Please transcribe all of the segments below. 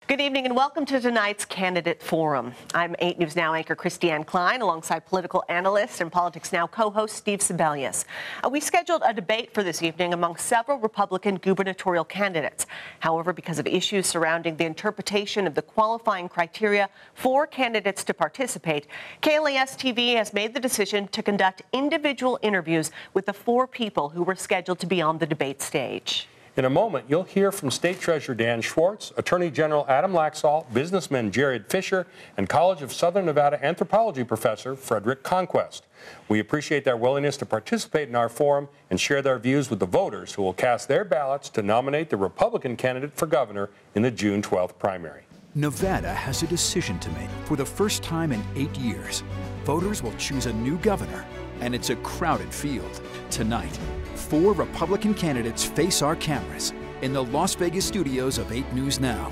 Good evening and welcome to tonight's Candidate Forum. I'm 8 News Now anchor Christiane Klein alongside political analyst and Politics Now co-host Steve Sebelius. We scheduled a debate for this evening among several Republican gubernatorial candidates. However, because of issues surrounding the interpretation of the qualifying criteria for candidates to participate, KLAS-TV has made the decision to conduct individual interviews with the 4 people who were scheduled to be on the debate stage. In a moment, you'll hear from State Treasurer Dan Schwartz, Attorney General Adam Laxalt, businessman Jared Fisher, and College of Southern Nevada anthropology professor Frederick Conquest. We appreciate their willingness to participate in our forum and share their views with the voters who will cast their ballots to nominate the Republican candidate for governor in the June 12th primary. Nevada has a decision to make. For the first time in 8 years, voters will choose a new governor, and it's a crowded field. Tonight, 4 Republican candidates face our cameras in the Las Vegas studios of 8 News Now.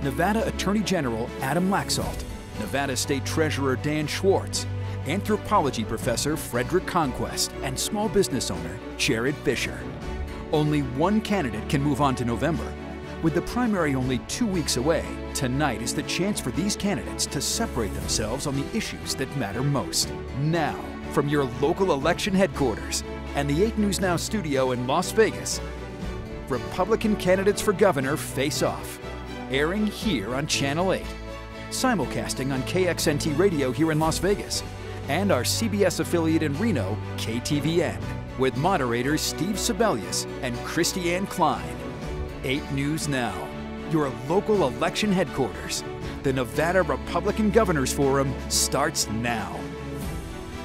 Nevada Attorney General Adam Laxalt, Nevada State Treasurer Dan Schwartz, anthropology professor Frederick Conquest, and small business owner Jared Fisher. Only one candidate can move on to November. With the primary only 2 weeks away, tonight is the chance for these candidates to separate themselves on the issues that matter most. Now, from your local election headquarters and the 8 News Now studio in Las Vegas, Republican candidates for governor face off, airing here on Channel 8, simulcasting on KXNT Radio here in Las Vegas, and our CBS affiliate in Reno, KTVN, with moderators Steve Sebelius and Christiane Klein. 8 News Now, your local election headquarters. The Nevada Republican Governors Forum starts now.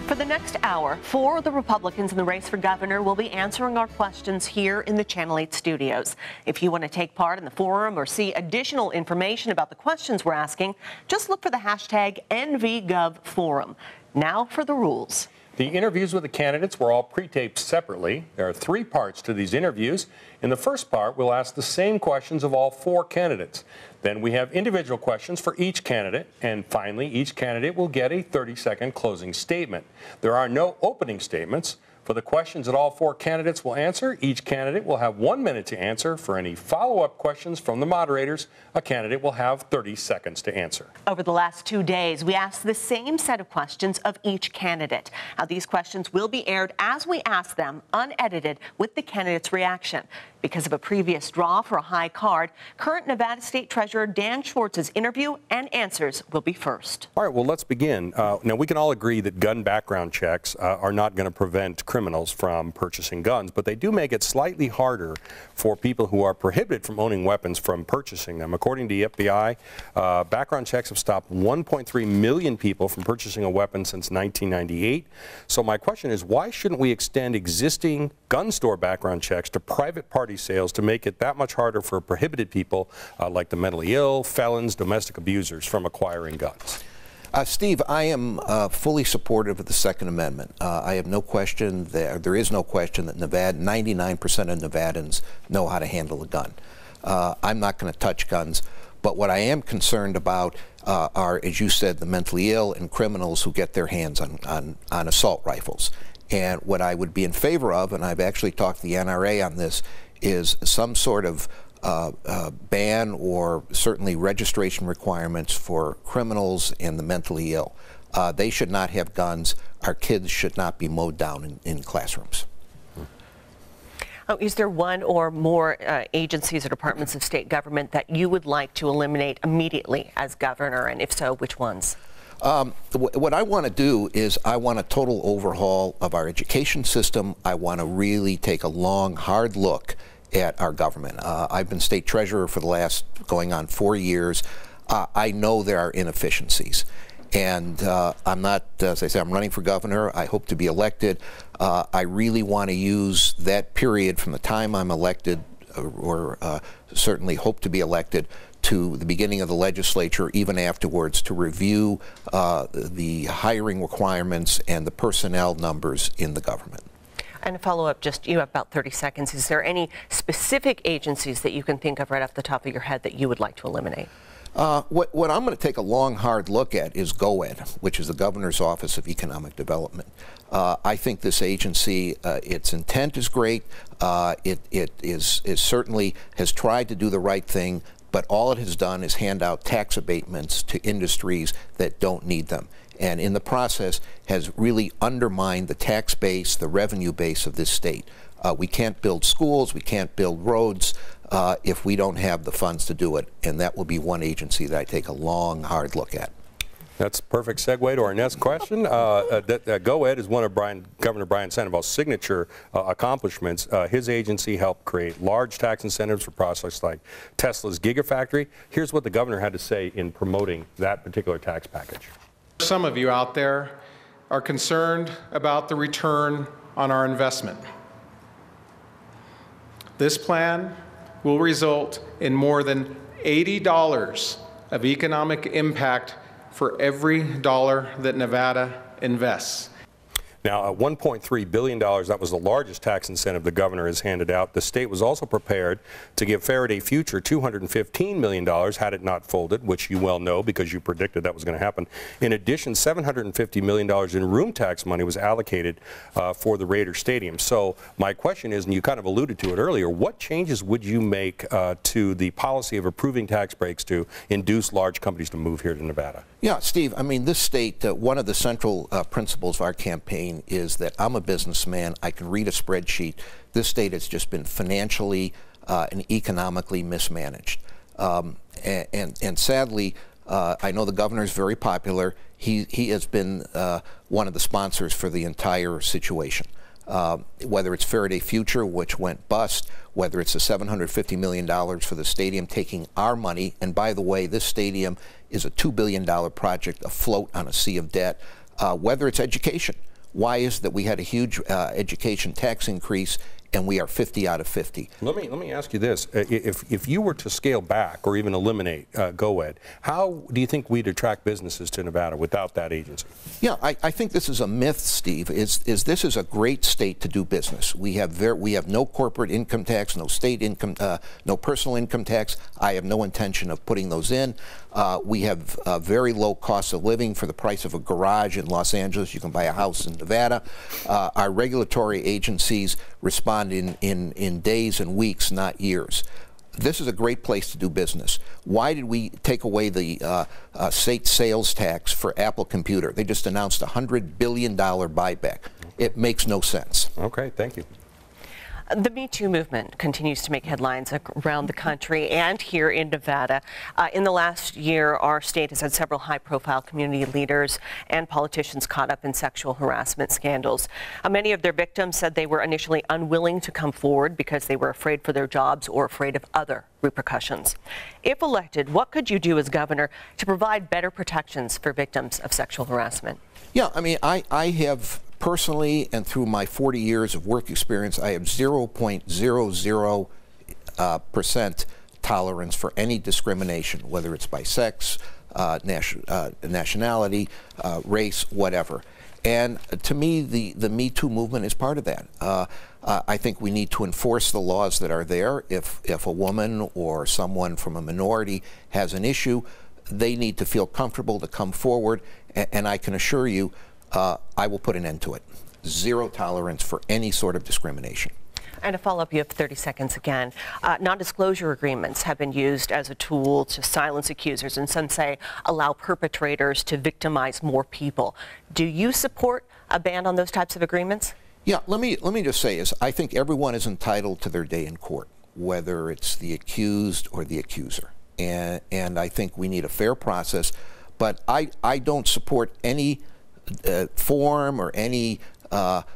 For the next hour, 4 of the Republicans in the race for governor will be answering our questions here in the Channel 8 studios. If you want to take part in the forum or see additional information about the questions we're asking, just look for the hashtag NVGovForum. Now for the rules. The interviews with the candidates were all pre-taped separately. There are 3 parts to these interviews. In the first part, we'll ask the same questions of all 4 candidates. Then we have individual questions for each candidate. And finally, each candidate will get a 30-second closing statement. There are no opening statements. For the questions that all 4 candidates will answer, each candidate will have 1 minute to answer. For any follow-up questions from the moderators, a candidate will have 30 seconds to answer. Over the last 2 days, we asked the same set of questions of each candidate. Now, these questions will be aired as we ask them, unedited, with the candidate's reaction. Because of a previous draw for a high card, current Nevada State Treasurer Dan Schwartz's interview and answers will be first. All right, well, let's begin. Now, we can all agree that gun background checks are not going to prevent criminals from purchasing guns, but they do make it slightly harder for people who are prohibited from owning weapons from purchasing them. According to the FBI, background checks have stopped 1.3 million people from purchasing a weapon since 1998. So my question is, why shouldn't we extend existing gun store background checks to private party sales to make it that much harder for prohibited people like the mentally ill, felons, domestic abusers from acquiring guns? Steve, I am fully supportive of the Second Amendment. I have no question there is no question that 99% of Nevadans know how to handle a gun. I'm not going to touch guns, but what I am concerned about are, as you said, the mentally ill and criminals who get their hands on assault rifles. And what I would be in favor of, and I've actually talked to the NRA on this, is some sort of ban or certainly registration requirements for criminals and the mentally ill. They should not have guns. Our kids should not be mowed down in classrooms. Is there one or more agencies or departments of state government that you would like to eliminate immediately as governor, and if so, which ones? What I want to do is I want a total overhaul of our education system. I want to really take a long, hard look at our government. I've been state treasurer for the last going on 4 years. I know there are inefficiencies. And I'm not, as I say, I'm running for governor. I hope to be elected. I really want to use that period from the time I'm elected, or certainly hope to be elected, to the beginning of the legislature, even afterwards, to review the hiring requirements and the personnel numbers in the government. And a follow-up, just you have about 30 seconds. Is there any specific agencies that you can think of right off the top of your head that you would like to eliminate? What I'm going to take a long, hard look at is GOED, which is the Governor's Office of Economic Development. I think this agency, its intent is great. It certainly has tried to do the right thing, but all it has done is hand out tax abatements to industries that don't need them, and in the process has really undermined the tax base, the revenue base of this state. We can't build schools, we can't build roads if we don't have the funds to do it, and that will be one agency that I take a long, hard look at. That's a perfect segue to our next question. GoEd is one of Governor Brian Sandoval's signature accomplishments. His agency helped create large tax incentives for projects like Tesla's Gigafactory. Here's what the governor had to say in promoting that particular tax package. Some of you out there are concerned about the return on our investment. This plan will result in more than $80 of economic impact for every dollar that Nevada invests. Now, $1.3 billion, that was the largest tax incentive the governor has handed out. The state was also prepared to give Faraday Future $215 million had it not folded, which you well know because you predicted that was going to happen. In addition, $750 million in room tax money was allocated for the Raider Stadium. So my question is, and you kind of alluded to it earlier, what changes would you make to the policy of approving tax breaks to induce large companies to move here to Nevada? Yeah, Steve, I mean, this state, one of the central principles of our campaign is that I'm a businessman, I can read a spreadsheet. This state has just been financially and economically mismanaged. And sadly, I know the governor is very popular. He has been one of the sponsors for the entire situation. Whether it's Faraday Future, which went bust, whether it's the $750 million for the stadium taking our money, and by the way, this stadium is a $2 billion project afloat on a sea of debt, whether it's education. Why is it that we had a huge education tax increase and we are 50 out of 50? Let me ask you this. If you were to scale back or even eliminate GoEd, how do you think we'd attract businesses to Nevada without that agency? Yeah, I think this is a myth, Steve. This is a great state to do business. We have no corporate income tax, no state income, no personal income tax. I have no intention of putting those in. We have very low cost of living for the price of a garage in Los Angeles. You can buy a house in Nevada. Our regulatory agencies respond in days and weeks, not years. This is a great place to do business. Why did we take away the state sales tax for Apple Computer? They just announced a $100 billion buyback. It makes no sense. Okay, thank you. The Me Too movement continues to make headlines around the country and here in Nevada. In the last year, our state has had several high-profile community leaders and politicians caught up in sexual harassment scandals. Many of their victims said they were initially unwilling to come forward because they were afraid for their jobs or afraid of other repercussions. If elected, what could you do as governor to provide better protections for victims of sexual harassment? Yeah, I mean, I have personally, and through my 40 years of work experience, I have 0.00% tolerance for any discrimination, whether it's by sex, nationality, race, whatever. And to me, the Me Too movement is part of that. I think we need to enforce the laws that are there. If a woman or someone from a minority has an issue, they need to feel comfortable to come forward, and I can assure you, I will put an end to it. Zero tolerance for any sort of discrimination. And to follow up, you have 30 seconds again. Non-disclosure agreements have been used as a tool to silence accusers, and some say allow perpetrators to victimize more people. Do you support a ban on those types of agreements? Yeah, let me just say is I think everyone is entitled to their day in court, whether it's the accused or the accuser. And I think we need a fair process, but I don't support any form or any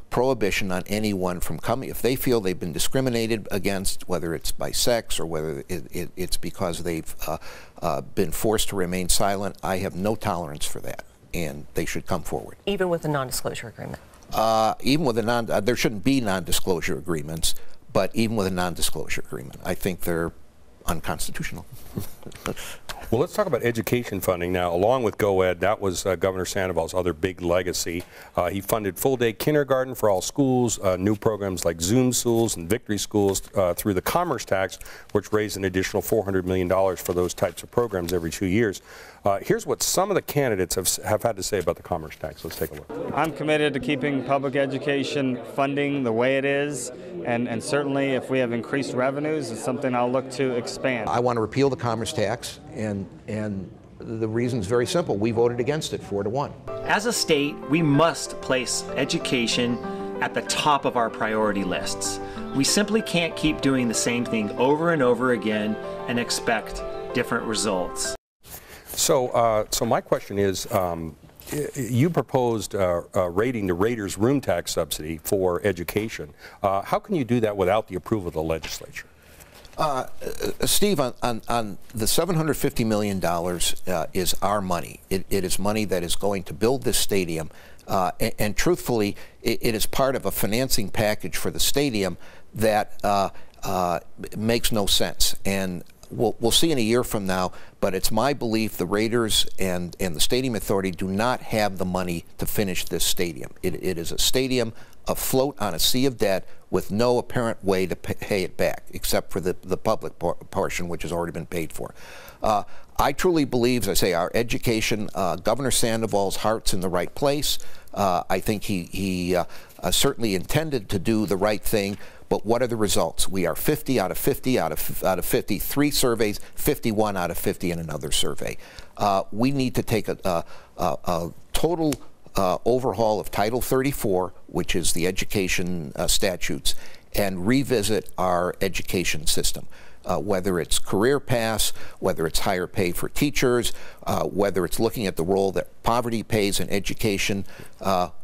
prohibition on anyone from coming. If they feel they've been discriminated against, whether it's by sex or whether it's because they've been forced to remain silent, I have no tolerance for that, and they should come forward. Even with a non-disclosure agreement? Even with a there shouldn't be non-disclosure agreements, but even with a non-disclosure agreement, I think they're unconstitutional. Well, let's talk about education funding now. Along with GoEd, that was Governor Sandoval's other big legacy. He funded full-day kindergarten for all schools, new programs like Zoom Schools and Victory Schools through the Commerce Tax, which raised an additional $400 million for those types of programs every 2 years. Here's what some of the candidates have had to say about the Commerce Tax. Let's take a look. I'm committed to keeping public education funding the way it is, and certainly if we have increased revenues, it's something I'll look to expand. I want to repeal the Commerce Tax, and the reason's very simple. We voted against it 4-1. As a state, we must place education at the top of our priority lists. We simply can't keep doing the same thing over and over again and expect different results. So my question is, you proposed rating the Raiders room tax subsidy for education. How can you do that without the approval of the legislature? Steve, on the $750 million is our money. It is money that is going to build this stadium. And truthfully, it is part of a financing package for the stadium that makes no sense. And we'll see in a year from now, but it's my belief the Raiders and the Stadium Authority do not have the money to finish this stadium. It is a stadium afloat on a sea of debt with no apparent way to pay it back, except for the public portion, which has already been paid for. I truly believe, as I say, our education, Governor Sandoval's heart's in the right place. I think he certainly intended to do the right thing, but what are the results? We are 50 out of 50 out of 53 surveys, 51 out of 50 in another survey. We need to take a total overhaul of Title 34, which is the education statutes, and revisit our education system. Whether it's career paths, whether it's higher pay for teachers, whether it's looking at the role that poverty plays in education,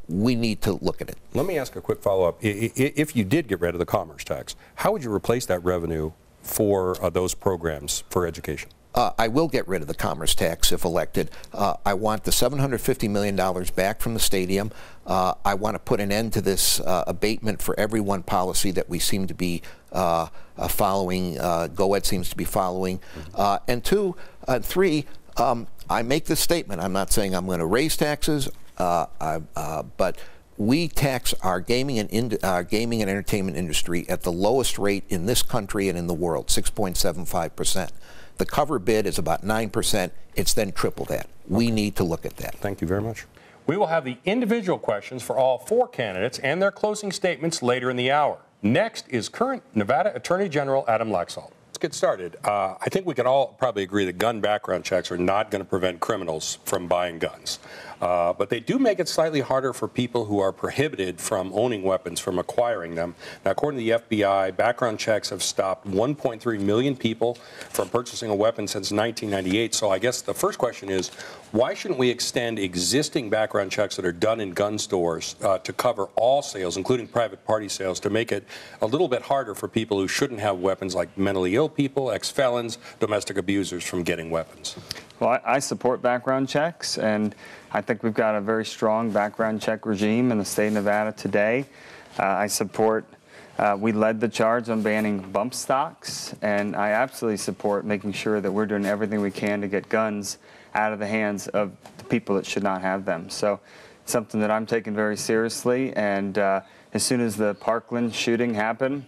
we need to look at it. Let me ask a quick follow-up. If you did get rid of the Commerce Tax, how would you replace that revenue for those programs for education? I will get rid of the Commerce Tax if elected. I want the $750 million back from the stadium. I want to put an end to this abatement for everyone policy that we seem to be following, GoEd seems to be following. And three, I make this statement. I'm not saying I'm going to raise taxes, but we tax our gaming and entertainment industry at the lowest rate in this country and in the world, 6.75%. The cover bid is about 9%. It's then triple that. We need to look at that. Thank you very much. We will have the individual questions for all four candidates and their closing statements later in the hour. Next is current Nevada Attorney General Adam Laxalt. Let's get started. I think we can all probably agree that gun background checks are not going to prevent criminals from buying guns. But they do make it slightly harder for people who are prohibited from owning weapons from acquiring them. Now, according to the FBI, background checks have stopped 1.3 million people from purchasing a weapon since 1998. So I guess the first question is, why shouldn't we extend existing background checks that are done in gun stores to cover all sales, including private party sales, to make it a little bit harder for people who shouldn't have weapons, like mentally ill people, ex-felons, domestic abusers, from getting weapons? Well, I support background checks, and I think we've got a very strong background check regime in the state of Nevada today. I support, we led the charge on banning bump stocks, and I absolutely support making sure that we're doing everything we can to get guns out of the hands of the people that should not have them. So it's something that I'm taking very seriously, and as soon as the Parkland shooting happened,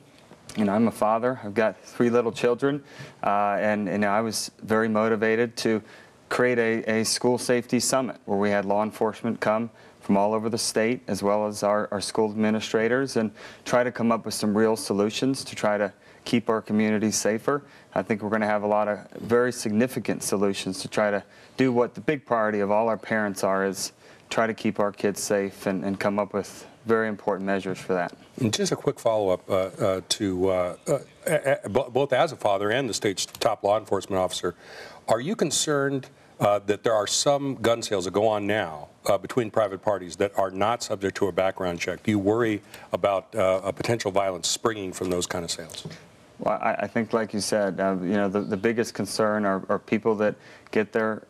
I'm a father. I've got 3 little children, and I was very motivated to create a school safety summit where we had law enforcement come from all over the state, as well as our school administrators, and try to come up with some real solutions to try to keep our communities safer. I think we're going to have a lot of very significant solutions to try to do what the big priority of all our parents is try to keep our kids safe and come up with very important measures for that. And just a quick follow-up both as a father and the state's top law enforcement officer, are you concerned that there are some gun sales that go on now between private parties that are not subject to a background check? Do you worry about a potential violence springing from those kind of sales? Well, I think, like you said, the biggest concern are people that get their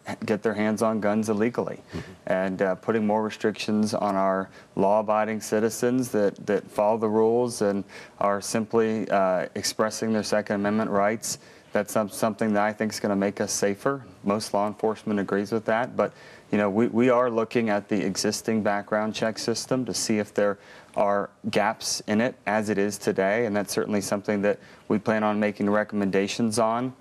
hands on guns illegally, and putting more restrictions on our law-abiding citizens that follow the rules and are simply expressing their Second Amendment rights. That's something that I think is going to make us safer. Most law enforcement agrees with that. But, you know, we are looking at the existing background check system to see if there are gaps in it as it is today. And that's certainly something that we plan on making recommendations on.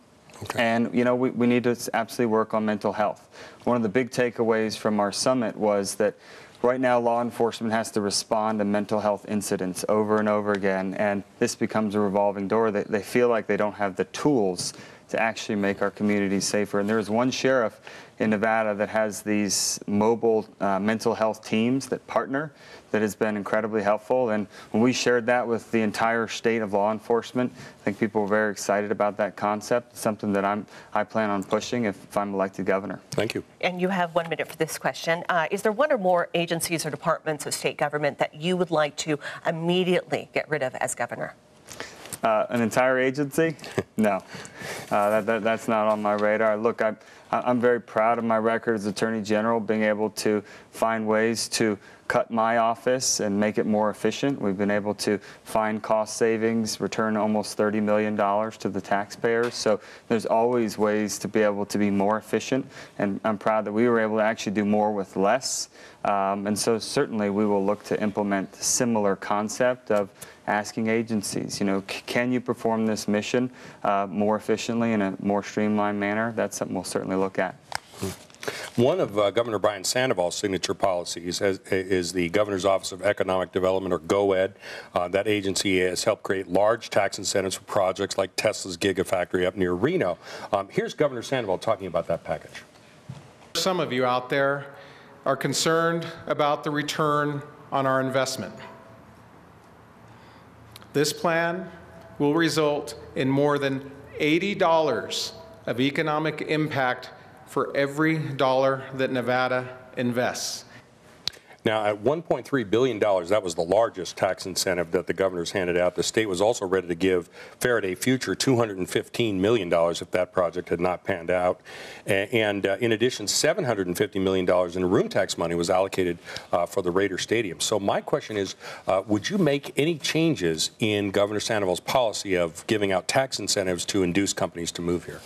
Okay. And, you know, we need to absolutely work on mental health. One of the big takeaways from our summit was that right now, law enforcement has to respond to mental health incidents over and over again, and this becomes a revolving door. They feel like they don't have the tools to actually make our communities safer. And there's one sheriff in Nevada that has these mobile mental health teams that partner that has been incredibly helpful. And when we shared that with the entire state of law enforcement, I think people were very excited about that concept. It's something that I plan on pushing if I'm elected governor. Thank you. And you have 1 minute for this question. Is there one or more agencies or departments of state government that you would like to immediately get rid of as governor? An entire agency? No, that's not on my radar. Look, I'm very proud of my record as Attorney General, being able to find ways to cut my office and make it more efficient. We've been able to find cost savings, return almost $30 million to the taxpayers. So there's always ways to be able to be more efficient. And I'm proud that we were able to actually do more with less. And so certainly we will look to implement similar concept of asking agencies, you know, can you perform this mission more efficiently in a more streamlined manner? That's something we'll certainly look at. One of Governor Brian Sandoval's signature policies is the Governor's Office of Economic Development, or GOED. That agency has helped create large tax incentives for projects like Tesla's Gigafactory up near Reno. Here's Governor Sandoval talking about that package. Some of you out there are concerned about the return on our investment. This plan will result in more than $80 of economic impact for every dollar that Nevada invests. Now, at $1.3 billion, that was the largest tax incentive that the governor's handed out. The state was also ready to give Faraday Future $215 million if that project had not panned out. And in addition, $750 million in room tax money was allocated for the Raider Stadium. So my question is, would you make any changes in Governor Sandoval's policy of giving out tax incentives to induce companies to move here?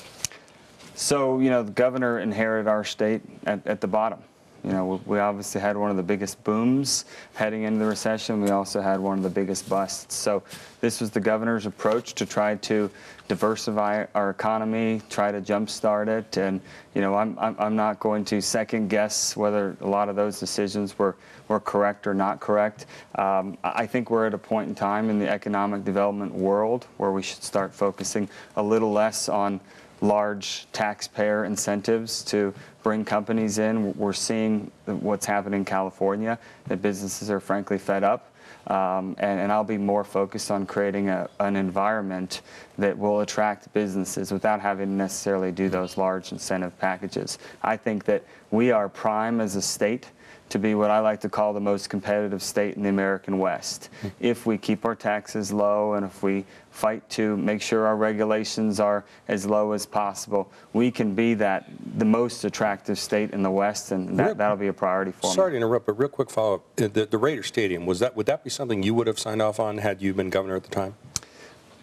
So, you know, the governor inherited our state at the bottom. You know, we obviously had one of the biggest booms heading into the recession. We also had one of the biggest busts. So this was the governor's approach to try to diversify our economy, try to jumpstart it. And, you know, I'm not going to second guess whether a lot of those decisions were correct or not correct. I think we're at a point in time in the economic development world where we should start focusing a little less on large taxpayer incentives to bring companies in. We're seeing what's happening in California, that businesses are frankly fed up. And I'll be more focused on creating an environment that will attract businesses without having to necessarily do those large incentive packages. I think that we are prime as a state to be what I like to call the most competitive state in the American West. If we keep our taxes low and if we fight to make sure our regulations are as low as possible, we can be the most attractive state in the West, and that'll be a priority for me. Sorry to interrupt, but real quick follow-up. The Raider Stadium, would that be something you would have signed off on had you been governor at the time?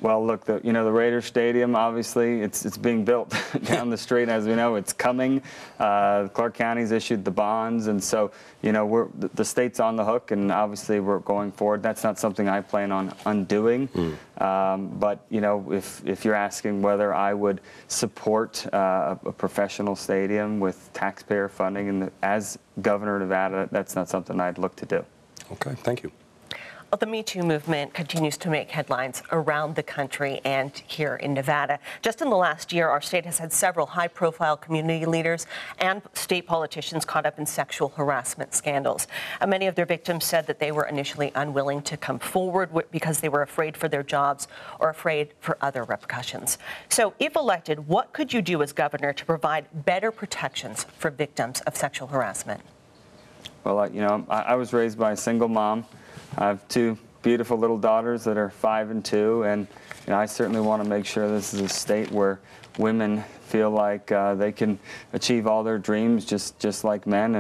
Well, look, the Raider Stadium, obviously, it's being built down the street. As we know, it's coming. Clark County's issued the bonds, and so, you know, the state's on the hook, and obviously we're going forward. That's not something I plan on undoing. But, you know, if you're asking whether I would support a professional stadium with taxpayer funding, and as governor of Nevada, that's not something I'd look to do. Okay, thank you. Well, the Me Too movement continues to make headlines around the country and here in Nevada. Just in the last year, our state has had several high-profile community leaders and state politicians caught up in sexual harassment scandals. Many of their victims said that they were initially unwilling to come forward because they were afraid for their jobs or afraid for other repercussions. So if elected, what could you do as governor to provide better protections for victims of sexual harassment? Well, you know, I was raised by a single mom. I have two beautiful little daughters that are 5 and 2, and you know, I certainly want to make sure this is a state where women feel like they can achieve all their dreams just like men,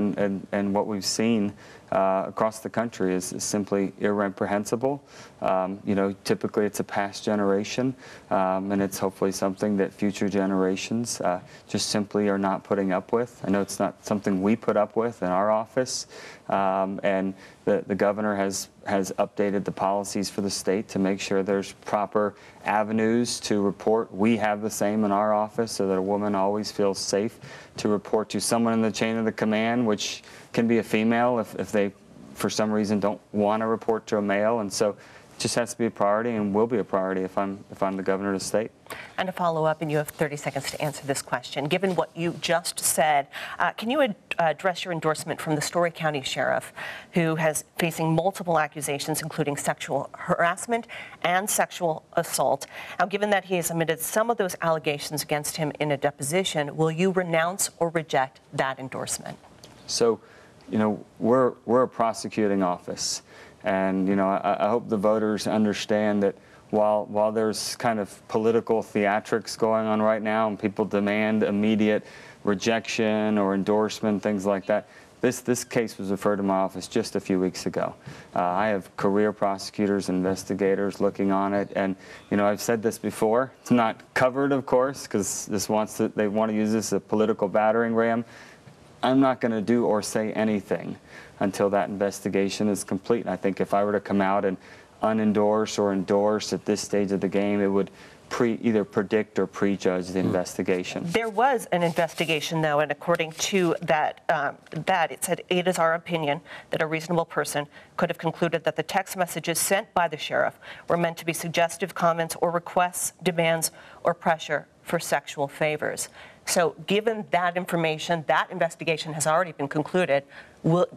and what we've seen across the country is simply irreprehensible. Typically it's a past generation, and it's hopefully something that future generations just simply are not putting up with. I know it's not something we put up with in our office, and the governor has updated the policies for the state to make sure there's proper avenues to report. We have the same in our office so that a woman always feels safe to report to someone in the chain of the command, which can be a female if they, for some reason, don't want to report to a male. And so it just has to be a priority and will be a priority if I'm the governor of the state. And to follow up, and you have 30 seconds to answer this question. Given what you just said, can you address your endorsement from the Story County Sheriff, who has facing multiple accusations, including sexual harassment and sexual assault? Now, given that he has admitted some of those allegations against him in a deposition, will you renounce or reject that endorsement? So, we're a prosecuting office, and I hope the voters understand that while there's kind of political theatrics going on right now and people demand immediate rejection or endorsement, things like that, this case was referred to my office just a few weeks ago. I have career prosecutors, investigators looking on it, and I've said this before. It's not covered, of course, because they want to use this as a political battering ram. I'm not going to do or say anything until that investigation is complete. And I think if I were to come out and unendorse or endorse at this stage of the game, it would either predict or prejudge the investigation. There was an investigation, though, and according to that, it said, it is our opinion that a reasonable person could have concluded that the text messages sent by the sheriff were meant to be suggestive comments or requests, demands, or pressure for sexual favors. So given that information, that investigation has already been concluded,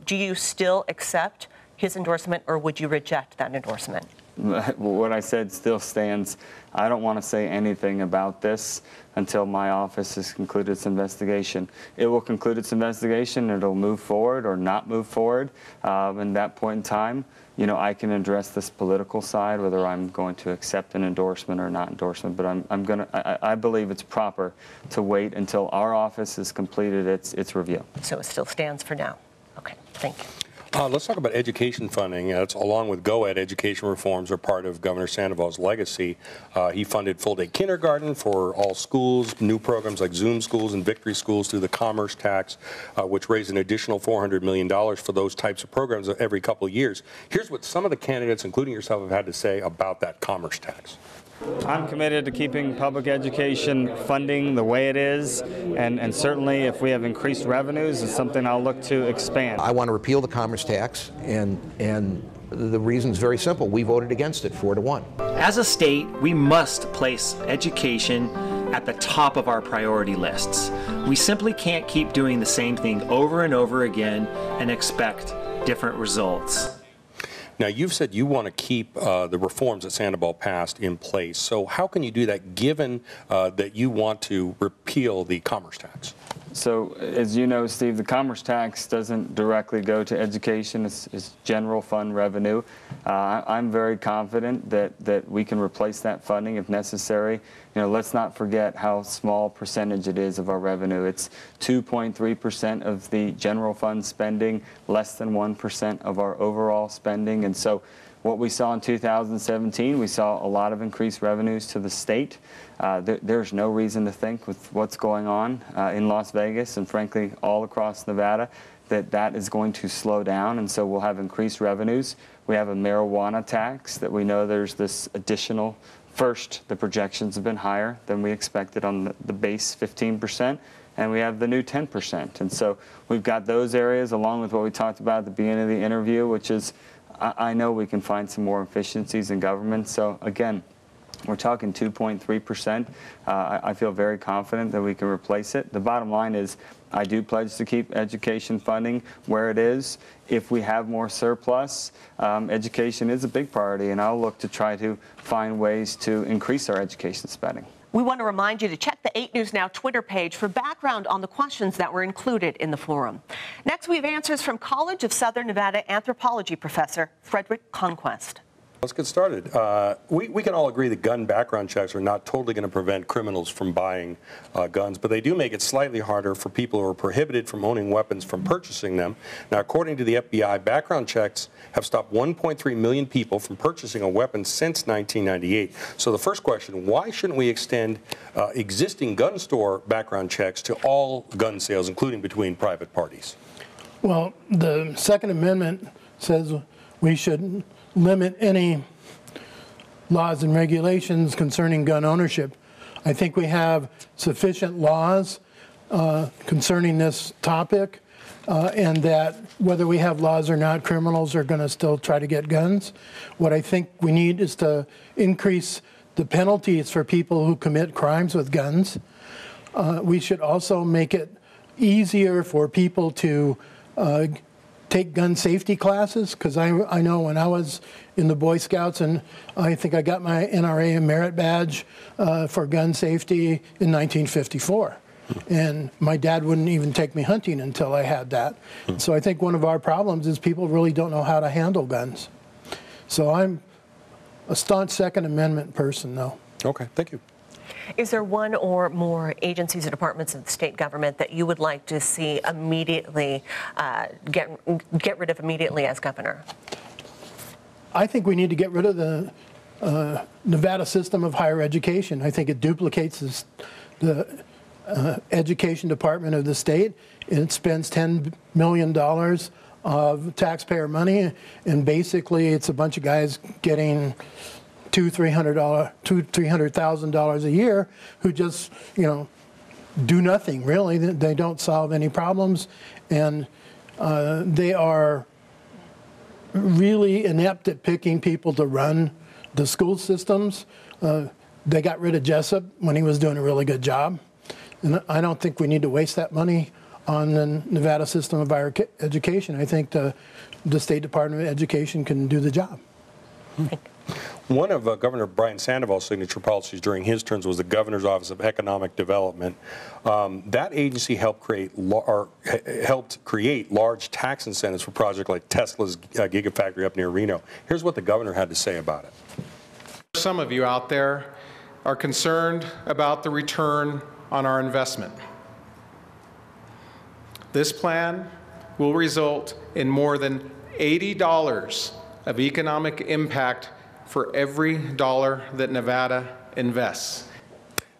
do you still accept his endorsement, or would you reject that endorsement? What I said still stands. I don't want to say anything about this until my office has concluded its investigation. It will conclude its investigation, it'll move forward or not move forward. In that point in time, I can address this political side, whether I'm going to accept an endorsement or not endorsement, but I believe it's proper to wait until our office has completed its review. So it still stands for now. Okay, thank you. Let's talk about education funding. It's along with GoEd, education reforms are part of Governor Sandoval's legacy. He funded full-day kindergarten for all schools, new programs like Zoom schools and Victory schools through the Commerce Tax, which raised an additional $400 million for those types of programs every couple of years. Here's what some of the candidates, including yourself, have had to say about that Commerce Tax. I'm committed to keeping public education funding the way it is, and certainly if we have increased revenues, it's something I'll look to expand. I want to repeal the Commerce Tax, and the reason is very simple. We voted against it 4-1. As a state, we must place education at the top of our priority lists. We simply can't keep doing the same thing over and over again and expect different results. Now, you've said you want to keep the reforms that Sandoval passed in place. So how can you do that given that you want to repeal the Commerce Tax? So, as you know, Steve, the Commerce Tax doesn't directly go to education. It's general fund revenue. I'm very confident that we can replace that funding if necessary. Let's not forget how small percentage it is of our revenue. It's 2.3% of the general fund spending, less than 1% of our overall spending. And so what we saw in 2017, we saw a lot of increased revenues to the state. There's no reason to think with what's going on in Las Vegas and frankly all across Nevada that is going to slow down, and so we'll have increased revenues. We have a marijuana tax that we know there's this additional. First, the projections have been higher than we expected on the base 15%, and we have the new 10%. And so we've got those areas along with what we talked about at the beginning of the interview, which is I know we can find some more efficiencies in government. So again, we're talking 2.3%. I feel very confident that we can replace it. The bottom line is I do pledge to keep education funding where it is. If we have more surplus, education is a big priority, and I'll look to try to find ways to increase our education spending. We want to remind you to check the 8 News Now Twitter page for background on the questions that were included in the forum. Next, we have answers from College of Southern Nevada anthropology professor Frederick Conquest. Let's get started. We can all agree that gun background checks are not totally going to prevent criminals from buying guns, but they do make it slightly harder for people who are prohibited from owning weapons from purchasing them. Now, according to the FBI, background checks have stopped 1.3 million people from purchasing a weapon since 1998. So the first question, why shouldn't we extend existing gun store background checks to all gun sales, including between private parties? Well, the Second Amendment says we should limit any laws and regulations concerning gun ownership. I think we have sufficient laws concerning this topic, and that whether we have laws or not, criminals are going to still try to get guns. What I think we need is to increase the penalties for people who commit crimes with guns. We should also make it easier for people to take gun safety classes, because I know when I was in the Boy Scouts, and I think I got my NRA merit badge for gun safety in 1954. And my dad wouldn't even take me hunting until I had that. So I think one of our problems is people really don't know how to handle guns. So I'm a staunch Second Amendment person, though. Okay, thank you. Is there one or more agencies or departments of the state government that you would like to see immediately get rid of immediately as governor? I think we need to get rid of the Nevada system of higher education. I think it duplicates the education department of the state. It spends $10 million of taxpayer money, and basically it's a bunch of guys getting $300,000 a year who just, do nothing really. They don't solve any problems, and they are really inept at picking people to run the school systems. They got rid of Jessup when he was doing a really good job, and I don't think we need to waste that money on the Nevada system of higher education. I think the State Department of Education can do the job. One of Governor Brian Sandoval's signature policies during his terms was the Governor's Office of Economic Development. That agency helped create large tax incentives for projects like Tesla's Gigafactory up near Reno. Here's what the governor had to say about it. Some of you out there are concerned about the return on our investment. This plan will result in more than $80 of economic impact for every dollar that Nevada invests.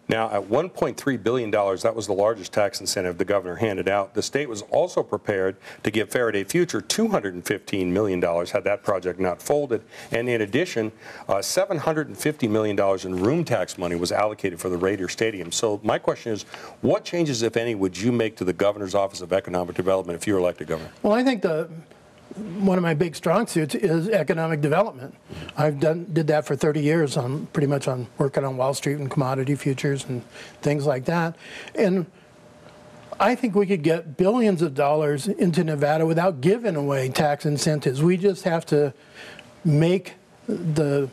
Now, at $1.3 billion, that was the largest tax incentive the governor handed out. The state was also prepared to give Faraday Future $215 million had that project not folded. And in addition, $750 million in room tax money was allocated for the Raider Stadium. So my question is, what changes, if any, would you make to the Governor's Office of Economic Development if you were elected governor? Well, I think one of my big strong suits is economic development. I've did that for 30 years. I'm pretty much working on Wall Street and commodity futures and things like that. And I think we could get billions of dollars into Nevada without giving away tax incentives. We just have to make the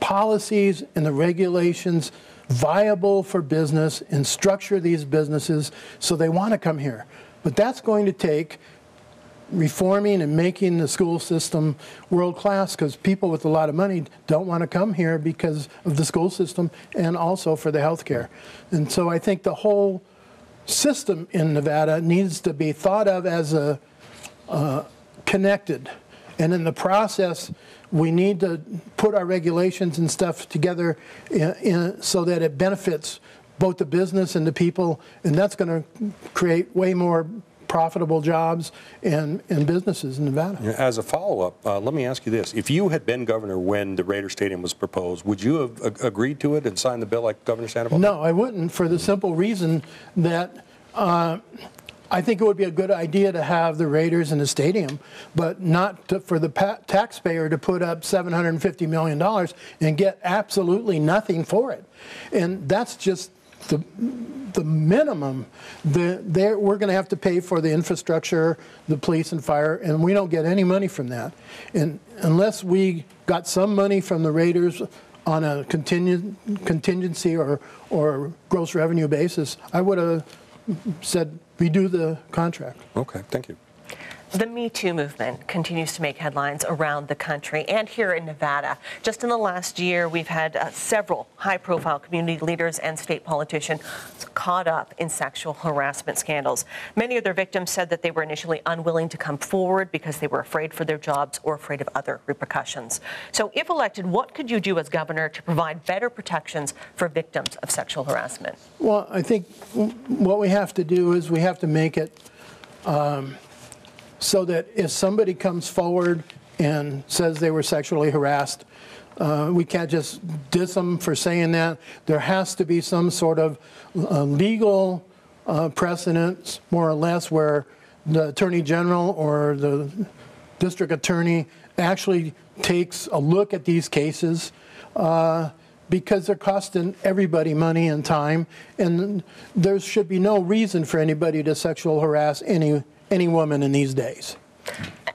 policies and the regulations viable for business and structure these businesses so they want to come here. But that's going to take reforming and making the school system world-class, because people with a lot of money don't want to come here because of the school system and also for the health care. And so I think the whole system in Nevada needs to be thought of as connected. And in the process, we need to put our regulations and stuff together so that it benefits both the business and the people, and that's going to create way more profitable jobs and businesses in Nevada. As a follow-up, let me ask you this. If you had been governor when the Raider Stadium was proposed, would you have agreed to it and signed the bill like Governor Sandoval? No, I wouldn't, for the simple reason that I think it would be a good idea to have the Raiders in the stadium, but not for the taxpayer to put up $750 million and get absolutely nothing for it. And that's just the minimum. We're going to have to pay for the infrastructure, the police and fire, and we don't get any money from that. And unless we got some money from the Raiders on a contingency or gross revenue basis, I would have said redo the contract. Okay, thank you. The Me Too movement continues to make headlines around the country and here in Nevada. Just in the last year, we've had several high-profile community leaders and state politicians caught up in sexual harassment scandals. Many of their victims said that they were initially unwilling to come forward because they were afraid for their jobs or afraid of other repercussions. So if elected, what could you do as governor to provide better protections for victims of sexual harassment? Well, I think what we have to do is we have to make it so that if somebody comes forward and says they were sexually harassed, we can't just diss them for saying that. There has to be some sort of legal precedence, more or less, where the Attorney General or the District Attorney actually takes a look at these cases because they're costing everybody money and time, and there should be no reason for anybody to sexual harass any woman in these days.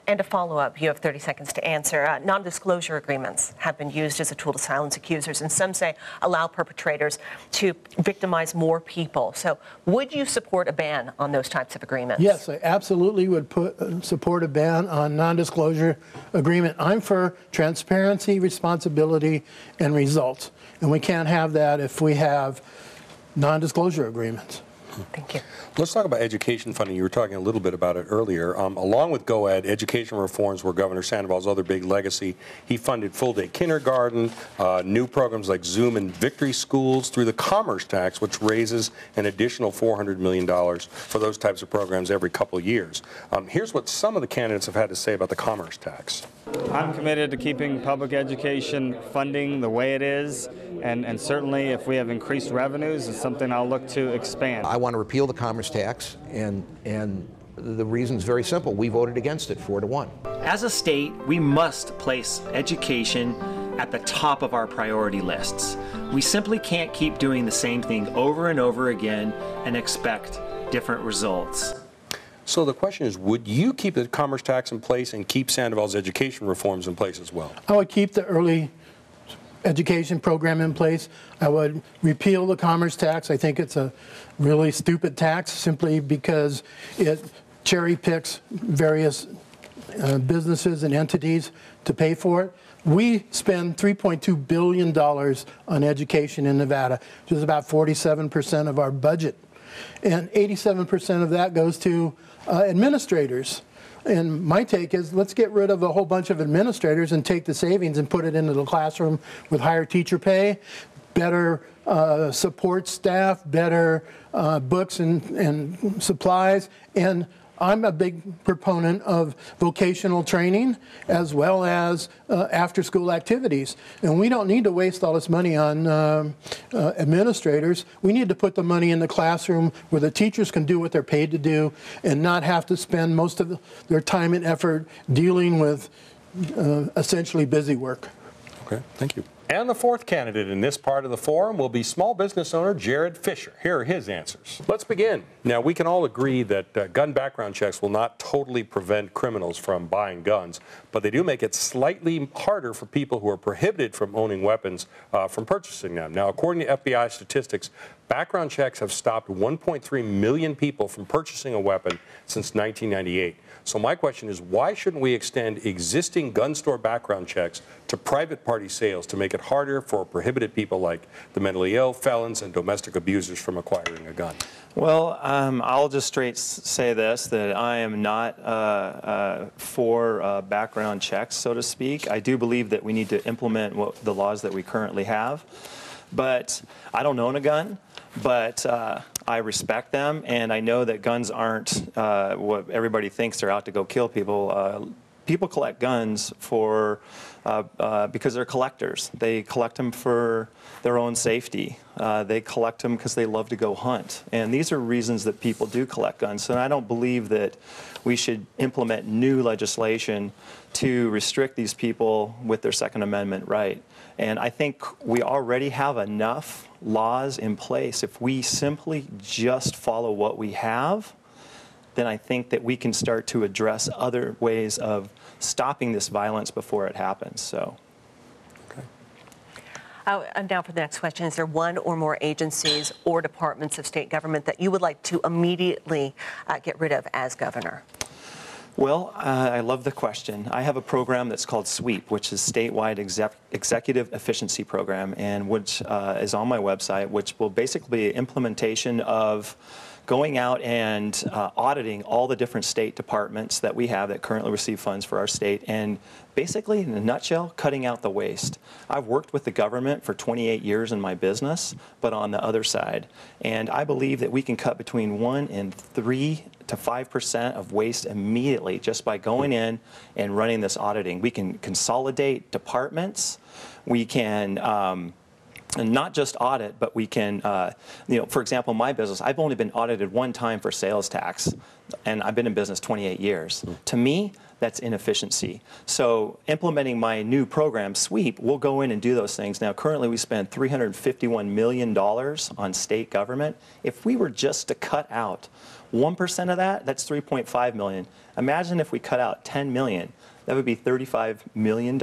And a follow-up, you have 30 seconds to answer. Non-disclosure agreements have been used as a tool to silence accusers, and some say allow perpetrators to victimize more people. So would you support a ban on those types of agreements? Yes, I absolutely would support a ban on non-disclosure agreement. I'm for transparency, responsibility, and results. And we can't have that if we have non-disclosure agreements. Thank you. Let's talk about education funding. You were talking a little bit about it earlier. Along with GoEd, education reforms were Governor Sandoval's other big legacy. He funded full-day kindergarten, new programs like Zoom and Victory Schools through the Commerce Tax, which raises an additional $400 million for those types of programs every couple of years. Here's what some of the candidates have had to say about the Commerce Tax. I'm committed to keeping public education funding the way it is, and certainly if we have increased revenues, it's something I'll look to expand. I want to repeal the Commerce Tax, and the reason's very simple. We voted against it 4-1. As a state, we must place education at the top of our priority lists. We simply can't keep doing the same thing over and over again and expect different results. So the question is, would you keep the Commerce Tax in place and keep Sandoval's education reforms in place as well? I would keep the early education program in place. I would repeal the Commerce Tax. I think it's a really stupid tax simply because it cherry picks various businesses and entities to pay for it. We spend $3.2 billion on education in Nevada, which is about 47% of our budget. And 87% of that goes to administrators. And my take is, let's get rid of a whole bunch of administrators and take the savings and put it into the classroom with higher teacher pay, better support staff, better books and supplies. And I'm a big proponent of vocational training as well as after-school activities. And we don't need to waste all this money on administrators. We need to put the money in the classroom where the teachers can do what they're paid to do and not have to spend most of their time and effort dealing with essentially busy work. Okay, thank you. And the fourth candidate in this part of the forum will be small business owner Jared Fisher. Here are his answers. Let's begin. Now, we can all agree that gun background checks will not totally prevent criminals from buying guns, but they do make it slightly harder for people who are prohibited from owning weapons from purchasing them. Now, according to FBI statistics, background checks have stopped 1.3 million people from purchasing a weapon since 1998. So my question is, why shouldn't we extend existing gun store background checks to private party sales to make it harder for prohibited people like the mentally ill, felons, and domestic abusers from acquiring a gun? Well, I'll just straight say this, that I am not for background checks, so to speak. I do believe that we need to implement the laws that we currently have. But I don't own a gun, but I respect them, and I know that guns aren't what everybody thinks they're out to go kill people. People collect guns for because they're collectors. They collect them for their own safety. They collect them because they love to go hunt. And these are reasons that people do collect guns. And I don't believe that we should implement new legislation to restrict these people with their Second Amendment right. And I think we already have enough laws in place. If we simply just follow what we have, then I think that we can start to address other ways of stopping this violence before it happens. So. And now for the next question. Is there one or more agencies or departments of state government that you would like to immediately get rid of as governor? Well, I love the question. I have a program that's called SWEEP, which is Statewide Executive Efficiency Program, and which is on my website, which will basically be implementation of going out and auditing all the different state departments that we have that currently receive funds for our state, and basically, in a nutshell, cutting out the waste. I've worked with the government for 28 years in my business, but on the other side. And I believe that we can cut between 1 and 3 to 5% of waste immediately just by going in and running this auditing. We can consolidate departments. We can and not just audit, but we can, for example, my business, I've only been audited one time for sales tax, and I've been in business 28 years. To me, that's inefficiency. So implementing my new program, SWEEP, we'll go in and do those things. Now, currently we spend $351 million on state government. If we were just to cut out 1% of that, that's $3.5 million. Imagine if we cut out $10 million. That would be $35 million.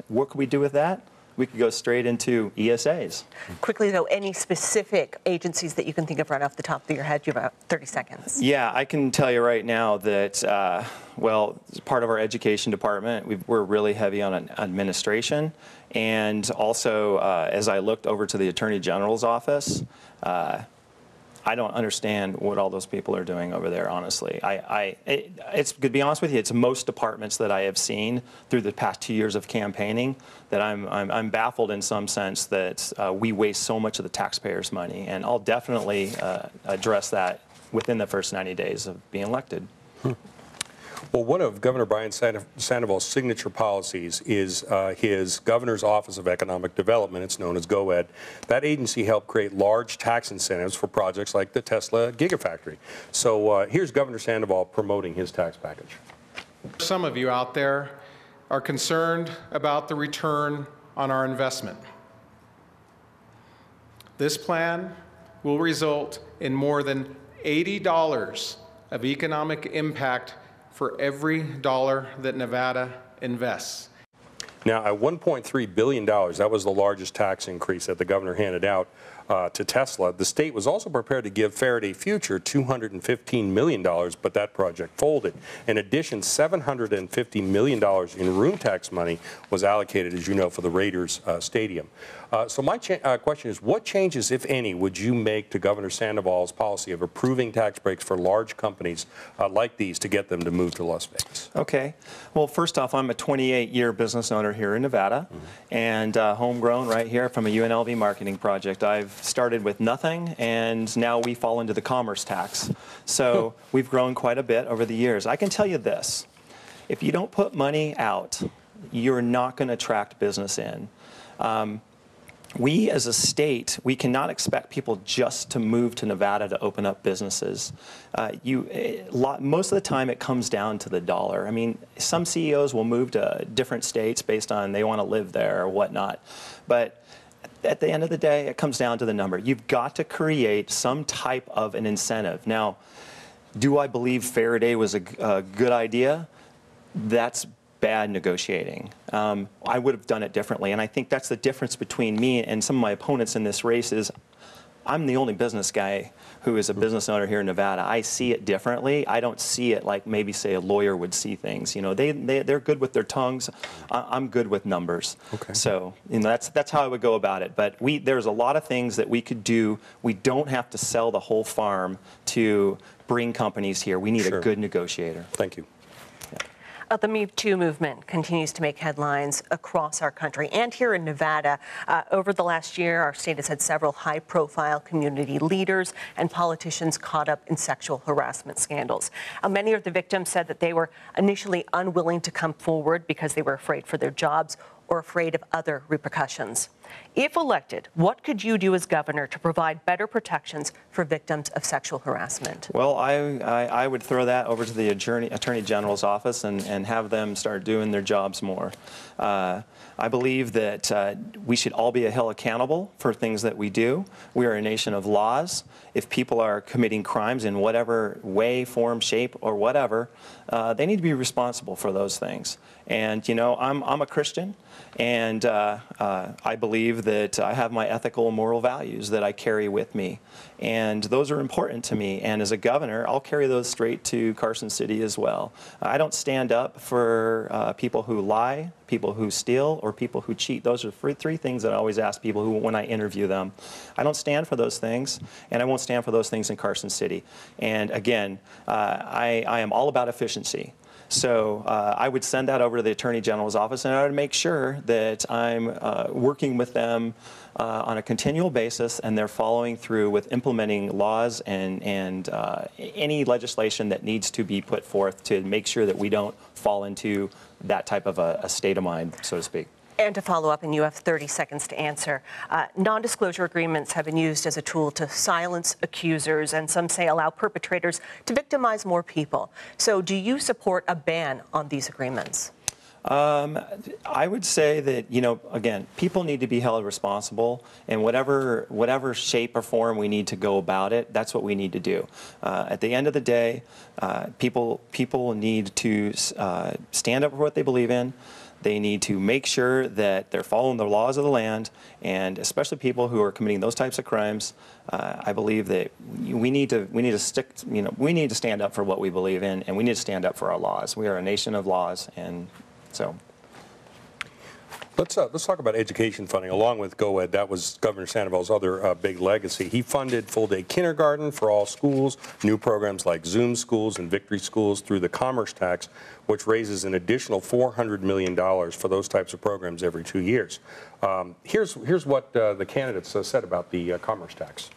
What could we do with that? We could go straight into ESAs. Quickly, though, any specific agencies that you can think of right off the top of your head? You have about 30 seconds. Yeah, I can tell you right now that, well, as part of our education department, we're really heavy on administration. And also, as I looked over to the Attorney General's office, I don't understand what all those people are doing over there, honestly. It's, to be honest with you, it's most departments that I have seen through the past 2 years of campaigning that I'm baffled in some sense that we waste so much of the taxpayers' money. And I'll definitely address that within the first 90 days of being elected. Well, one of Governor Brian Sandoval's signature policies is his Governor's Office of Economic Development. It's known as GOED. That agency helped create large tax incentives for projects like the Tesla Gigafactory. So here's Governor Sandoval promoting his tax package. Some of you out there are concerned about the return on our investment. This plan will result in more than $80 of economic impact for every dollar that Nevada invests. Now, at $1.3 billion, that was the largest tax increase that the governor handed out to Tesla. The state was also prepared to give Faraday Future $215 million, but that project folded. In addition, $750 million in room tax money was allocated, as you know, for the Raiders stadium. So my question is, what changes, if any, would you make to Governor Sandoval's policy of approving tax breaks for large companies like these to get them to move to Las Vegas? Okay. Well, first off, I'm a 28-year business owner here in Nevada, and homegrown right here from a UNLV marketing project. I've started with nothing, and now we fall into the commerce tax. So we've grown quite a bit over the years. I can tell you this. If you don't put money out, you're not going to attract business in. We as a state, we cannot expect people just to move to Nevada to open up businesses. Most of the time it comes down to the dollar. I mean, some CEOs will move to different states based on they want to live there or whatnot. But at the end of the day, it comes down to the number. You've got to create some type of an incentive. Now, do I believe Faraday was a good idea? That's bad negotiating. I would have done it differently, and I think that's the difference between me and some of my opponents in this race is I'm the only business guy who is a business owner here in Nevada. I see it differently. I don't see it like maybe, say, a lawyer would see things. You know, they're good with their tongues. I'm good with numbers. Okay. So, you know, that's how I would go about it. But there's a lot of things that we could do. We don't have to sell the whole farm to bring companies here. We need a good negotiator. Thank you. The Me Too movement continues to make headlines across our country and here in Nevada. Over the last year, our state has had several high-profile community leaders and politicians caught up in sexual harassment scandals. Many of the victims said that they were initially unwilling to come forward because they were afraid for their jobs or afraid of other repercussions. If elected, what could you do as governor to provide better protections for victims of sexual harassment? Well, I would throw that over to the Attorney General's office and have them start doing their jobs more. I believe that we should all be held accountable for things that we do. We are a nation of laws. If people are committing crimes in whatever way, form, shape, or whatever, they need to be responsible for those things. And, you know, I'm a Christian, and I believe believe that I have my ethical and moral values that I carry with me, and those are important to me. And as a governor, I'll carry those straight to Carson City as well. I don't stand up for people who lie, people who steal, or people who cheat. Those are three things that I always ask people who, when I interview them. I don't stand for those things, and I won't stand for those things in Carson City. And again, I am all about efficiency. So I would send that over to the Attorney General's office, and I would make sure that I'm working with them on a continual basis, and they're following through with implementing laws and any legislation that needs to be put forth to make sure that we don't fall into that type of a state of mind, so to speak. And to follow up, and you have 30 seconds to answer, non-disclosure agreements have been used as a tool to silence accusers, and some say allow perpetrators to victimize more people. So do you support a ban on these agreements? I would say that, you know, again, people need to be held responsible, and whatever shape or form we need to go about it, that's what we need to do. At the end of the day, people need to stand up for what they believe in. They need to make sure that they're following the laws of the land, and especially people who are committing those types of crimes. I believe that we need to stand up for what we believe in, and we need to stand up for our laws. We are a nation of laws, and so. Let's talk about education funding. Along with GoEd, that was Governor Sandoval's other big legacy. He funded full-day kindergarten for all schools, new programs like Zoom Schools and Victory Schools through the Commerce Tax, which raises an additional $400 million for those types of programs every 2 years. Here's what the candidates said about the Commerce Tax.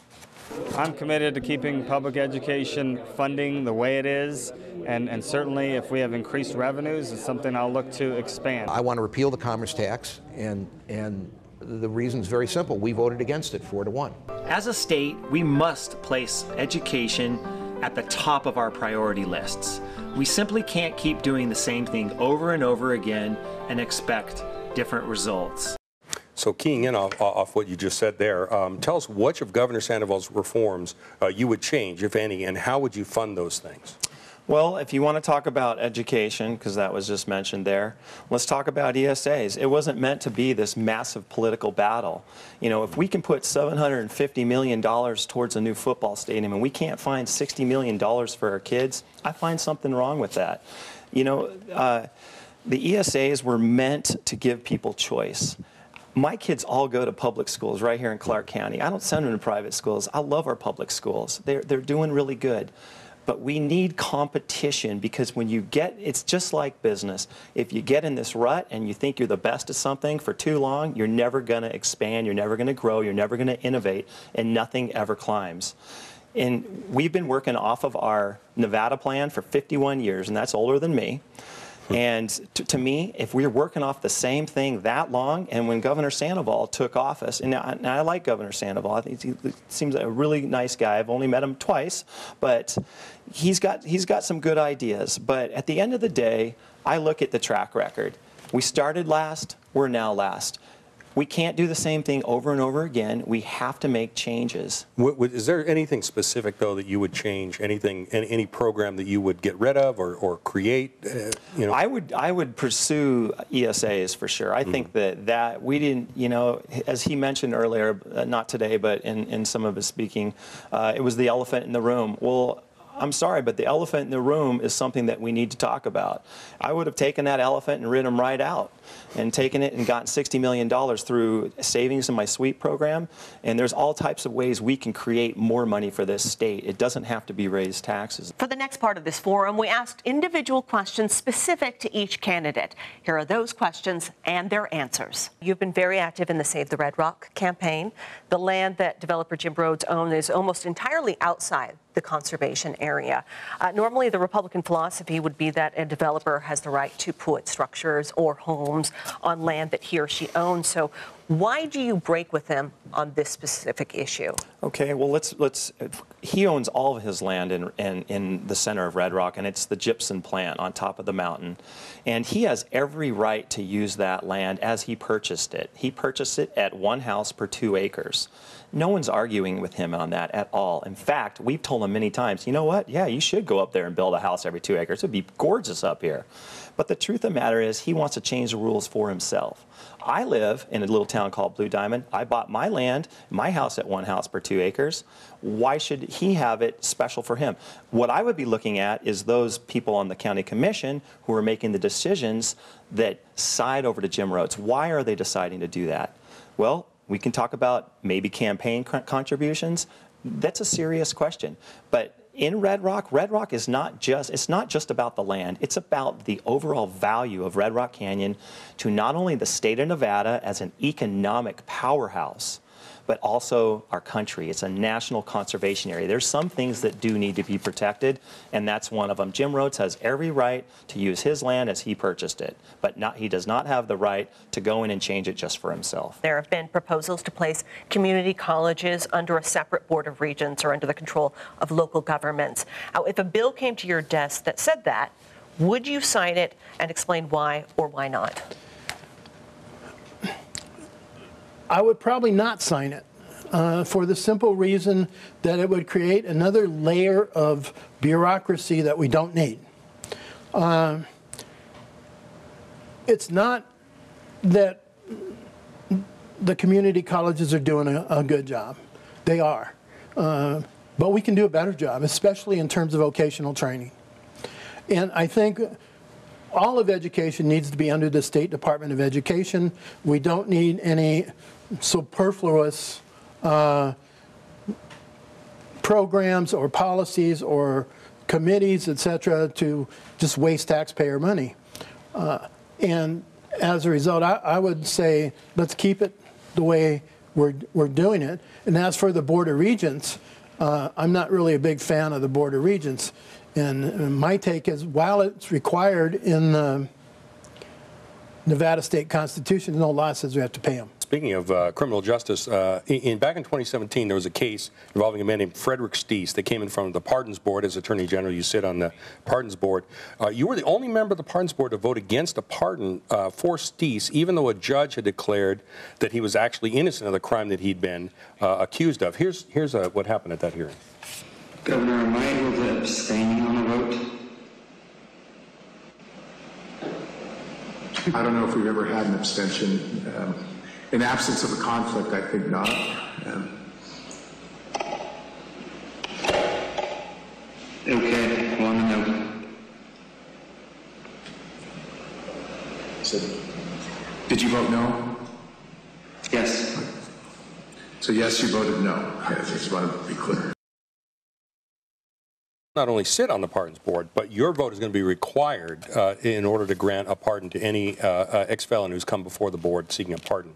I'm committed to keeping public education funding the way it is, and certainly if we have increased revenues, it's something I'll look to expand. I want to repeal the commerce tax, and the reason is very simple. We voted against it 4-1. As a state, we must place education at the top of our priority lists. We simply can't keep doing the same thing over and over again and expect different results. So keying in off what you just said there, tell us which of Governor Sandoval's reforms you would change, if any, and how would you fund those things? Well, if you want to talk about education, because that was just mentioned there, let's talk about ESAs. It wasn't meant to be this massive political battle. You know, if we can put $750 million towards a new football stadium and we can't find $60 million for our kids, I find something wrong with that. You know, the ESAs were meant to give people choice. My kids all go to public schools right here in Clark County. I don't send them to private schools. I love our public schools. They're doing really good. But we need competition, because when you get, it's just like business. If you get in this rut and you think you're the best at something for too long, you're never going to expand, you're never going to grow, you're never going to innovate, and nothing ever climbs. And we've been working off of our Nevada plan for 51 years, and that's older than me. And to me, if we're working off the same thing that long, and when Governor Sandoval took office, and I like Governor Sandoval, I think he seems like a really nice guy. I've only met him twice, but he's got some good ideas. But at the end of the day, I look at the track record. We started last, we're now last. We can't do the same thing over and over again. We have to make changes. Is there anything specific, though, that you would change? Anything, any program that you would get rid of or create? You know? I would pursue ESAs for sure. I think that we didn't, you know, as he mentioned earlier, not today, but in some of his speaking, it was the elephant in the room. Well, I'm sorry, but the elephant in the room is something that we need to talk about. I would have taken that elephant and rid him right out, and taken it and gotten $60 million through savings in my SWEEP program. And there's all types of ways we can create more money for this state. It doesn't have to be raised taxes. For the next part of this forum, we asked individual questions specific to each candidate. Here are those questions and their answers. You've been very active in the Save the Red Rock campaign. The land that developer Jim Rhodes owns is almost entirely outside the conservation area. Normally, the Republican philosophy would be that a developer has the right to put structures or homes on land that he or she owns. So why do you break with him on this specific issue? Okay, well, he owns all of his land in the center of Red Rock, and it's the gypsum plant on top of the mountain. And he has every right to use that land as he purchased it. He purchased it at 1 house per 2 acres. No one's arguing with him on that at all. In fact, we've told him many times, you know what? Yeah, you should go up there and build a house every 2 acres. It would be gorgeous up here. But the truth of the matter is he wants to change the rules for himself. I live in a little town called Blue Diamond. I bought my land, my house at 1 house per 2 acres. Why should he have it special for him? What I would be looking at is those people on the county commission who are making the decisions that side over to Jim Rhodes. Why are they deciding to do that? Well, we can talk about maybe campaign contributions. That's a serious question. But in Red Rock is not just about the land. It's about the overall value of Red Rock Canyon to not only the state of Nevada as an economic powerhouse, but also our country. It's a national conservation area. There's some things that do need to be protected, and that's one of them. Jim Rhodes has every right to use his land as he purchased it, but he does not have the right to go in and change it just for himself. There have been proposals to place community colleges under a separate board of regents or under the control of local governments. Now, if a bill came to your desk that said that, would you sign it and explain why or why not? I would probably not sign it for the simple reason that it would create another layer of bureaucracy that we don't need. It's not that the community colleges are doing a good job. They are. But we can do a better job, especially in terms of vocational training. And I think all of education needs to be under the State Department of Education. We don't need any superfluous programs or policies or committees, etc., to just waste taxpayer money. And as a result, I would say let's keep it the way we're doing it. And as for the Board of Regents, I'm not really a big fan of the Board of Regents. And my take is, while it's required in the Nevada State Constitution, no law says we have to pay them. Speaking of criminal justice, back in 2017, there was a case involving a man named Frederick Steese that came in front of the Pardons Board. As Attorney General, you sit on the Pardons Board. You were the only member of the Pardons Board to vote against a pardon for Steese, even though a judge had declared that he was actually innocent of the crime that he'd been accused of. Here's what happened at that hearing. Governor, am I able to abstain on the vote? I don't know if we've ever had an abstention. In absence of a conflict, I think not. Okay, well, no. So, did you vote no? Yes. So yes, you voted no. I just want to be clear. Not only sit on the Pardons Board, but your vote is going to be required in order to grant a pardon to any ex-felon who's come before the board seeking a pardon.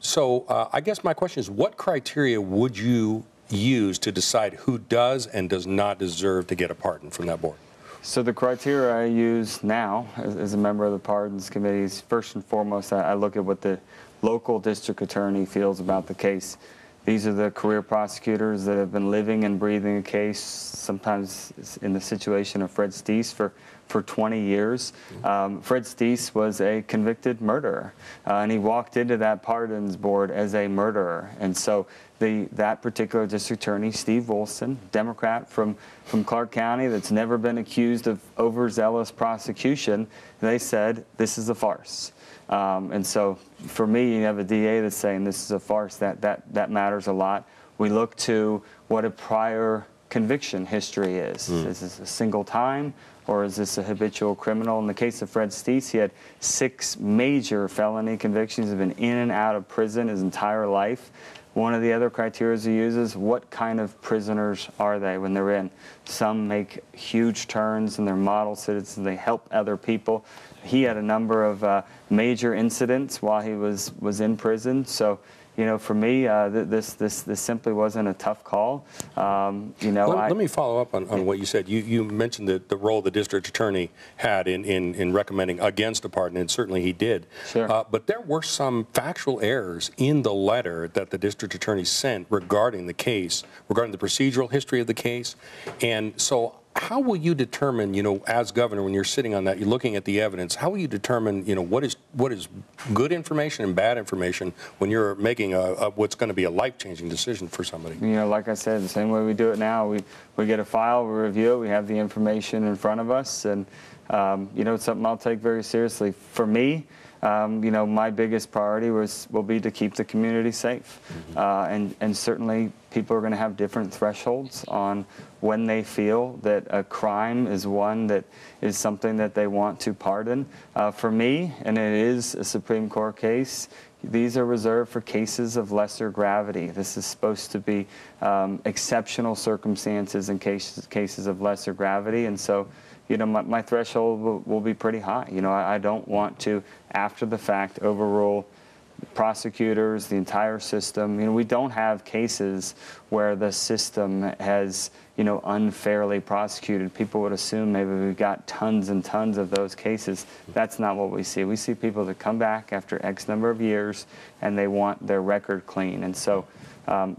So I guess my question is, what criteria would you use to decide who does and does not deserve to get a pardon from that board? So the criteria I use now as a member of the Pardons Committee is, first and foremost, I look at what the local district attorney feels about the case. These are the career prosecutors that have been living and breathing a case, sometimes in the situation of Fred Steese for 20 years. Fred Steese was a convicted murderer, and he walked into that Pardons Board as a murderer. And so that particular district attorney, Steve Wilson, Democrat from Clark County that's never been accused of overzealous prosecution, they said, this is a farce. And so for me, you have a DA that's saying this is a farce. That matters a lot. We look to what a prior conviction history is. Is this a single time, or is this a habitual criminal? In the case of Fred Steese, he had 6 major felony convictions. He's been in and out of prison his entire life. One of the other criteria he uses, what kind of prisoners are they when they're in? Some make huge turns and they're model citizens. They help other people. He had a number of major incidents while he was in prison. So, you know, for me, this simply wasn't a tough call. You know, let me follow up on what you said. You mentioned the role the district attorney had in recommending against a pardon, and certainly he did. Sure. But there were some factual errors in the letter that the district attorney sent regarding the case, regarding the procedural history of the case. And so how will you determine, you know, as governor, when you're sitting on that, you're looking at the evidence, how will you determine, you know, what is good information and bad information when you're making what's going to be a life-changing decision for somebody? You know, like I said, the same way we do it now. We get a file, we review it, we have the information in front of us, and, you know, it's something I'll take very seriously. For me, you know, my biggest priority will be to keep the community safe. And certainly people are going to have different thresholds on when they feel that a crime is one that is something that they want to pardon. For me, and it is a Supreme Court case, these are reserved for cases of lesser gravity. This is supposed to be exceptional circumstances in cases of lesser gravity. And so, you know, my threshold will be pretty high. You know, I don't want to, after the fact, overrule prosecutors, the entire system. You know, we don't have cases where the system has, you know, unfairly prosecuted. People would assume maybe we've got tons and tons of those cases. That's not what we see. We see people that come back after X number of years and they want their record clean. And so,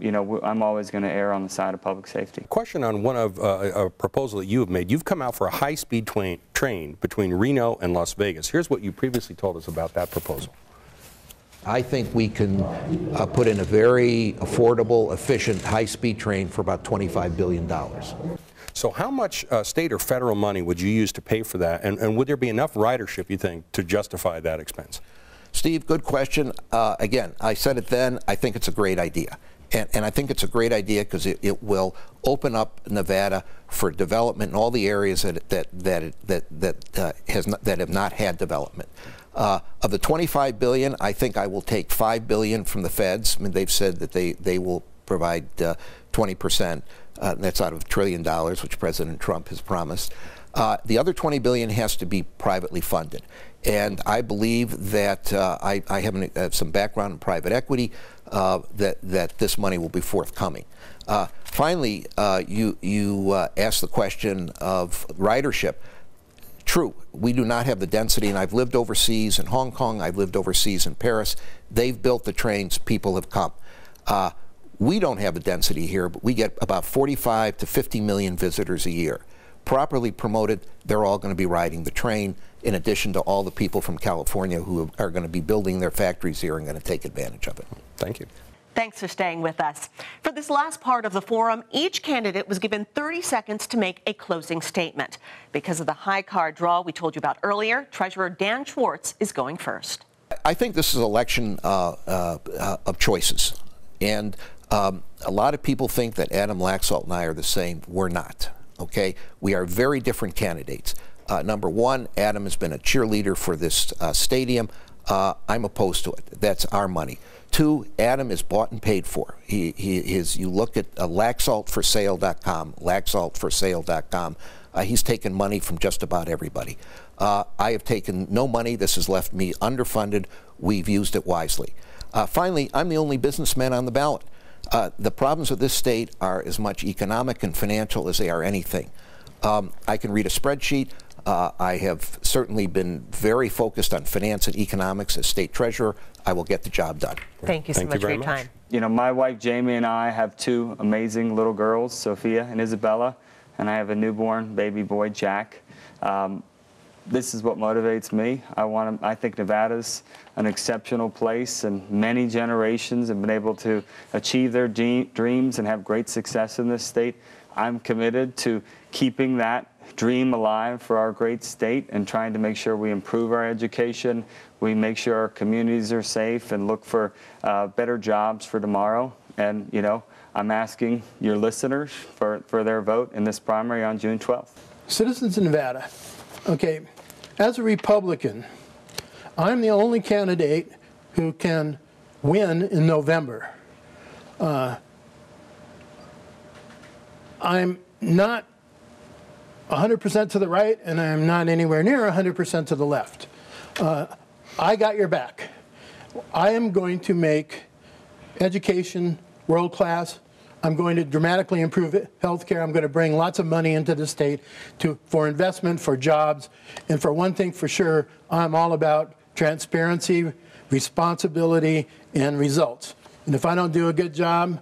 you know, I'm always going to err on the side of public safety. Question on one of a proposal that you have made. You've come out for a high-speed train between Reno and Las Vegas. Here's what you previously told us about that proposal. I think we can put in a very affordable, efficient, high-speed train for about $25 billion. So how much state or federal money would you use to pay for that? And would there be enough ridership, you think, to justify that expense? Steve, good question. Again, I said it then, I think it's a great idea. And I think it's a great idea because it will open up Nevada for development in all the areas that have not had development. Of the $25 billion, I think I will take $5 billion from the feds. I mean, they've said that they will provide 20%. That's out of $1 trillion, which President Trump has promised. The other $20 billion has to be privately funded. And I believe that I have some background in private equity, that this money will be forthcoming. Finally, you asked the question of ridership. True, we do not have the density, and I've lived overseas in Hong Kong, I've lived overseas in Paris. They've built the trains, people have come. We don't have the density here, but we get about 45 to 50 million visitors a year. Properly promoted, they're all going to be riding the train, in addition to all the people from California who are going to be building their factories here and going to take advantage of it. Thank you. Thanks for staying with us. For this last part of the forum, each candidate was given 30 seconds to make a closing statement. Because of the high card draw we told you about earlier, Treasurer Dan Schwartz is going first. I think this is an election of choices. And a lot of people think that Adam Laxalt and I are the same. We're not. Okay? We are very different candidates. Number one, Adam has been a cheerleader for this stadium. I'm opposed to it. That's our money. Two, Adam is bought and paid for. You look at laxaltforsale.com, laxaltforsale.com. He's taken money from just about everybody. I have taken no money. This has left me underfunded. We've used it wisely. Finally, I'm the only businessman on the ballot. The problems of this state are as much economic and financial as they are anything. I can read a spreadsheet. I have certainly been very focused on finance and economics as state treasurer. I will get the job done. Thank you so much for your time. You know, my wife Jamie and I have two amazing little girls, Sophia and Isabella, and I have a newborn baby boy, Jack. This is what motivates me. I think Nevada's an exceptional place, and many generations have been able to achieve their dreams and have great success in this state. I'm committed to keeping that dream alive for our great state and trying to make sure we improve our education, we make sure our communities are safe, and look for better jobs for tomorrow. And, you know, I'm asking your listeners for their vote in this primary on June 12th. Citizens in Nevada, okay, as a Republican, I'm the only candidate who can win in November. I'm not 100% to the right, and I'm not anywhere near 100% to the left. I got your back. I am going to make education world class. I'm going to dramatically improve health care. I'm going to bring lots of money into the state for investment, for jobs. And for one thing for sure, I'm all about transparency, responsibility, and results. And if I don't do a good job,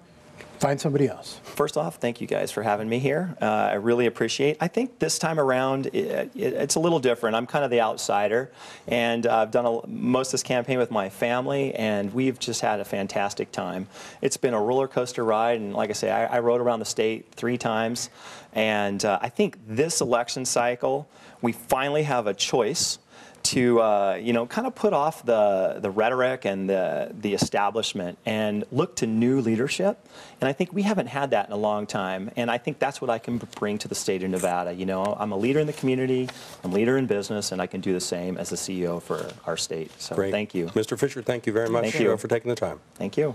find somebody else. First off, thank you guys for having me here. I really appreciate it. I think this time around, it's a little different. I'm kind of the outsider, and I've done most of this campaign with my family, and we've just had a fantastic time. It's been a roller coaster ride, and like I say, I rode around the state 3 times, and I think this election cycle, we finally have a choice to you know, kind of put off the rhetoric and the establishment and look to new leadership. And I think we haven't had that in a long time. And I think that's what I can bring to the state of Nevada. You know, I'm a leader in the community, I'm a leader in business, and I can do the same as the CEO for our state. So Great. thank you. Mr. Fisher, thank you very much Thank you. for taking the time. Thank you.